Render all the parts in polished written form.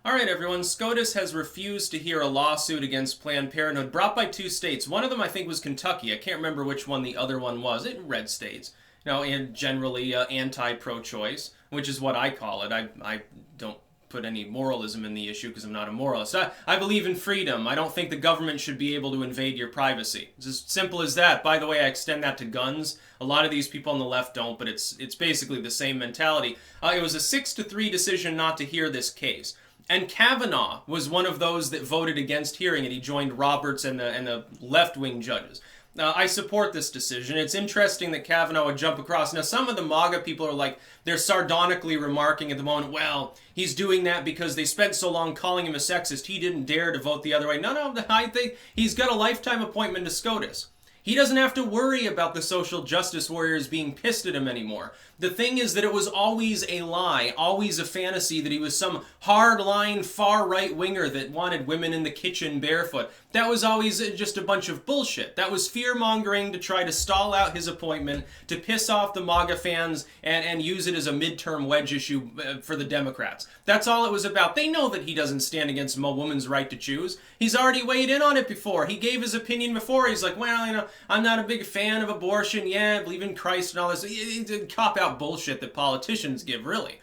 All right, everyone. SCOTUS has refused to hear a lawsuit against Planned Parenthood brought by two states. One of them, I think, was Kentucky. I can't remember which one the other one was. Red states. And generally anti-pro-choice, which is what I call it. I don't put any moralism in the issue because I'm not a moralist. I believe in freedom. I don't think the government should be able to invade your privacy. It's as simple as that. By the way, I extend that to guns. A lot of these people on the left don't, but it's basically the same mentality. It was a 6-3 decision not to hear this case. And Kavanaugh was one of those that voted against hearing it. He joined Roberts and the left-wing judges. I support this decision. It's interesting that Kavanaugh would jump across. Now, some of the MAGA people are like, they're sardonically remarking at the moment, well, he's doing that because they spent so long calling him a sexist, he didn't dare to vote the other way. No, I think he's got a lifetime appointment to SCOTUS. He doesn't have to worry about the social justice warriors being pissed at him anymore. The thing is that it was always a lie, always a fantasy that he was some hardline far-right winger that wanted women in the kitchen barefoot. That was always just a bunch of bullshit. That was fear-mongering to try to stall out his appointment, to piss off the MAGA fans and use it as a midterm wedge issue for the Democrats. That's all it was about. They know that he doesn't stand against a woman's right to choose. He's already weighed in on it before. He gave his opinion before. He's like, well, I'm not a big fan of abortion. Yeah, I believe in Christ and all this. It's cop-out bullshit that politicians give, really.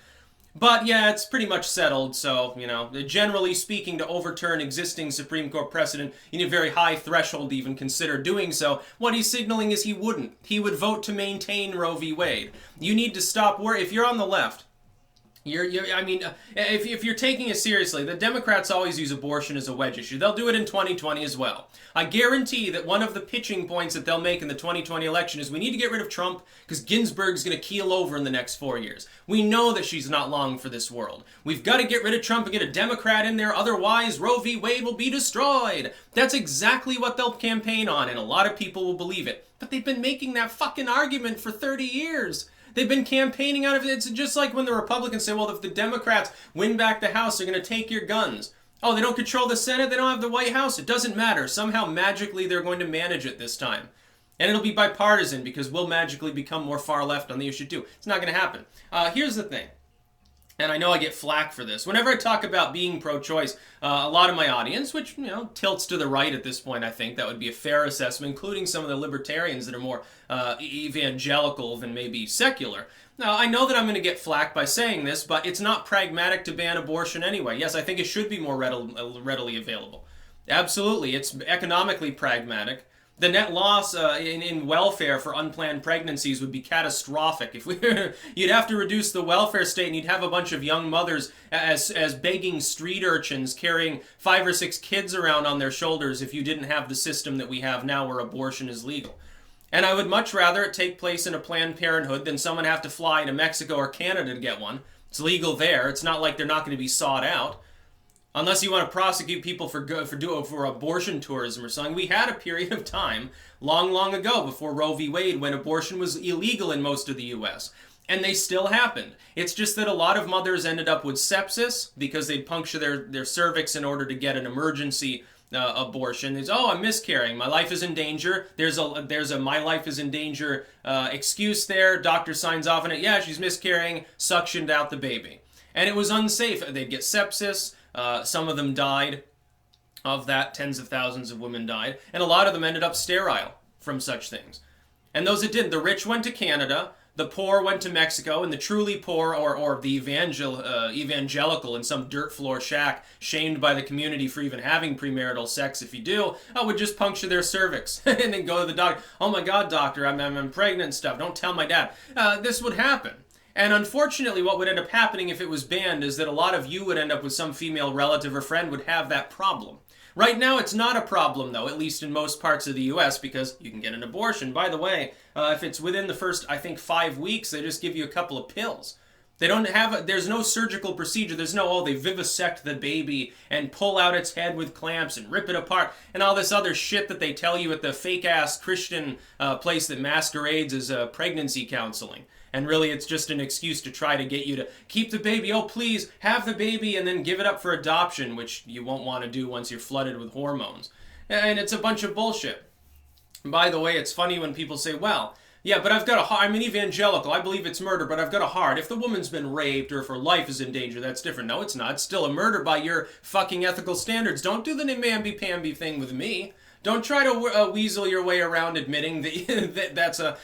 But yeah, it's pretty much settled, so, generally speaking, to overturn existing Supreme Court precedent, you need a very high threshold to even consider doing so. What he's signaling is he wouldn't. He would vote to maintain Roe v. Wade. You need to stop if you're on the left, if you're taking it seriously, the Democrats always use abortion as a wedge issue. They'll do it in 2020 as well. I guarantee that one of the pitching points that they'll make in the 2020 election is we need to get rid of Trump because Ginsburg's going to keel over in the next 4 years. We know that she's not long for this world. We've got to get rid of Trump and get a Democrat in there, otherwise Roe v. Wade will be destroyed. That's exactly what they'll campaign on, and a lot of people will believe it. But they've been making that fucking argument for 30 years. They've been campaigning out of it. It's just like when the Republicans say, well, if the Democrats win back the House, they're going to take your guns. Oh, they don't control the Senate? They don't have the White House? It doesn't matter. Somehow, magically, they're going to manage it this time. And it'll be bipartisan because we'll magically become more far left on the issue too. It's not going to happen. Here's the thing. And I know I get flack for this. Whenever I talk about being pro-choice, a lot of my audience, which, tilts to the right at this point, I think that would be a fair assessment, including some of the libertarians that are more evangelical than maybe secular. Now, I know that I'm going to get flack by saying this, but it's not pragmatic to ban abortion anyway. Yes, I think it should be more readily available. Absolutely, it's economically pragmatic. The net loss in welfare for unplanned pregnancies would be catastrophic. If you'd have to reduce the welfare state, and you'd have a bunch of young mothers as begging street urchins carrying 5 or 6 kids around on their shoulders if you didn't have the system that we have now where abortion is legal. And I would much rather it take place in a Planned Parenthood than someone have to fly to Mexico or Canada to get one. It's legal there. It's not like they're not going to be sought out. Unless you want to prosecute people for abortion tourism or something. We had a period of time, long ago, before Roe v. Wade, when abortion was illegal in most of the U.S. And they still happened. It's just that a lot of mothers ended up with sepsis because they'd puncture their cervix in order to get an emergency abortion. It's, oh, I'm miscarrying. My life is in danger. There's a my life is in danger excuse there. Doctor signs off on it. Yeah, she's miscarrying. Suctioned out the baby. And it was unsafe. They'd get sepsis. Some of them died of that. Tens of thousands of women died. And a lot of them ended up sterile from such things. And those that didn't, the rich went to Canada, the poor went to Mexico, and the truly poor or the evangelical in some dirt floor shack, shamed by the community for even having premarital sex if you do, would just puncture their cervix and then go to the doctor. Oh my God, doctor, I'm pregnant and stuff. Don't tell my dad. This would happen. And unfortunately, what would end up happening if it was banned is that a lot of you would end up with some female relative or friend would have that problem. Right now, it's not a problem, though, at least in most parts of the U.S., because you can get an abortion. By the way, if it's within the first, I think, 5 weeks, they just give you a couple of pills. They don't have, there's no surgical procedure. There's no, oh, they vivisect the baby and pull out its head with clamps and rip it apart and all this other shit that they tell you at the fake-ass Christian place that masquerades as pregnancy counseling. And really, it's just an excuse to try to get you to keep the baby. Oh, please, have the baby and then give it up for adoption, which you won't want to do once you're flooded with hormones. And it's a bunch of bullshit. And by the way, it's funny when people say, well, Yeah, but I've got a heart. I'm an evangelical. I believe it's murder, but I've got a heart. If the woman's been raped or if her life is in danger, that's different. No, it's not. It's still a murder by your fucking ethical standards. Don't do the mamby-pamby thing with me. Don't try to weasel your way around admitting that that's a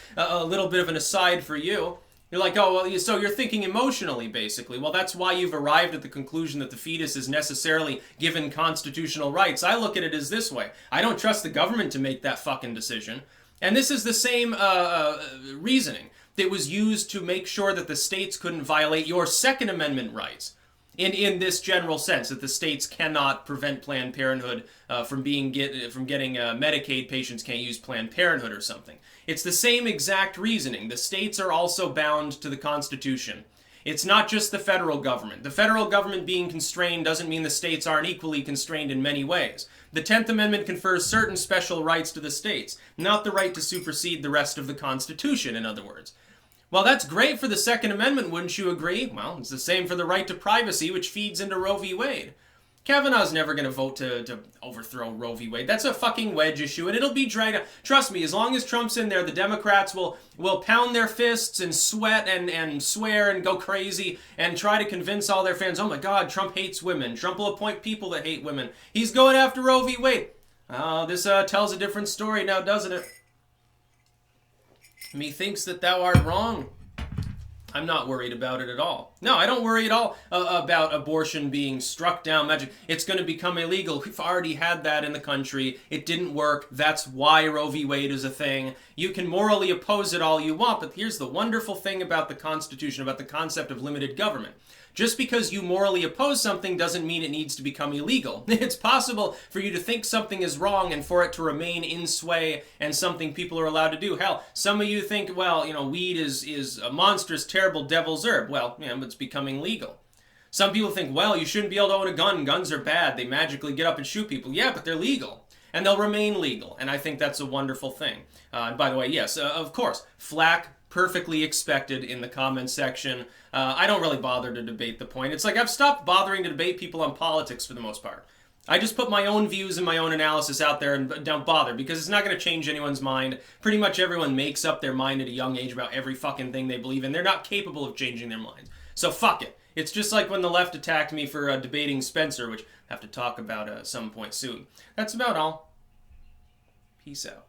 little bit of an aside for you. You're like, oh, well, so you're thinking emotionally, basically. Well, that's why you've arrived at the conclusion that the fetus is necessarily given constitutional rights. I look at it as this way. I don't trust the government to make that fucking decision. And this is the same reasoning that was used to make sure that the states couldn't violate your Second Amendment rights. In this general sense, that the states cannot prevent Planned Parenthood from getting Medicaid patients can't use Planned Parenthood or something. It's the same exact reasoning. The states are also bound to the Constitution. It's not just the federal government. The federal government being constrained doesn't mean the states aren't equally constrained in many ways. The 10th Amendment confers certain special rights to the states, not the right to supersede the rest of the Constitution, in other words. Well, that's great for the Second Amendment, wouldn't you agree? Well, it's the same for the right to privacy, which feeds into Roe v. Wade. Kavanaugh's never going to vote to overthrow Roe v. Wade. That's a fucking wedge issue, and it'll be dragged out. Trust me, as long as Trump's in there, the Democrats will pound their fists and sweat and swear and go crazy and try to convince all their fans, oh my God, Trump hates women. Trump will appoint people that hate women. He's going after Roe v. Wade. This tells a different story now, doesn't it? Methinks that thou art wrong. I'm not worried about it at all. No, I don't worry at all about abortion being struck down magic. It's going to become illegal. We've already had that in the country. It didn't work. That's why Roe v. Wade is a thing. You can morally oppose it all you want, but here's the wonderful thing about the Constitution, about the concept of limited government. Just because you morally oppose something doesn't mean it needs to become illegal. It's possible for you to think something is wrong and for it to remain in sway and something people are allowed to do. Hell, some of you think, well, weed is a monstrous, terrible devil's herb. Well, it's becoming legal. Some people think, well, you shouldn't be able to own a gun. Guns are bad. They magically get up and shoot people. Yeah, but they're legal. And they'll remain legal. And I think that's a wonderful thing. And by the way, yes, of course, flack, perfectly expected in the comments section. I don't really bother to debate the point. It's like I've stopped bothering to debate people on politics for the most part. I just put my own views and my own analysis out there and don't bother because it's not going to change anyone's mind. Pretty much everyone makes up their mind at a young age about every fucking thing they believe in. They're not capable of changing their minds. So fuck it. It's just like when the left attacked me for debating Spencer, which I have to talk about at some point soon. That's about all. Peace out.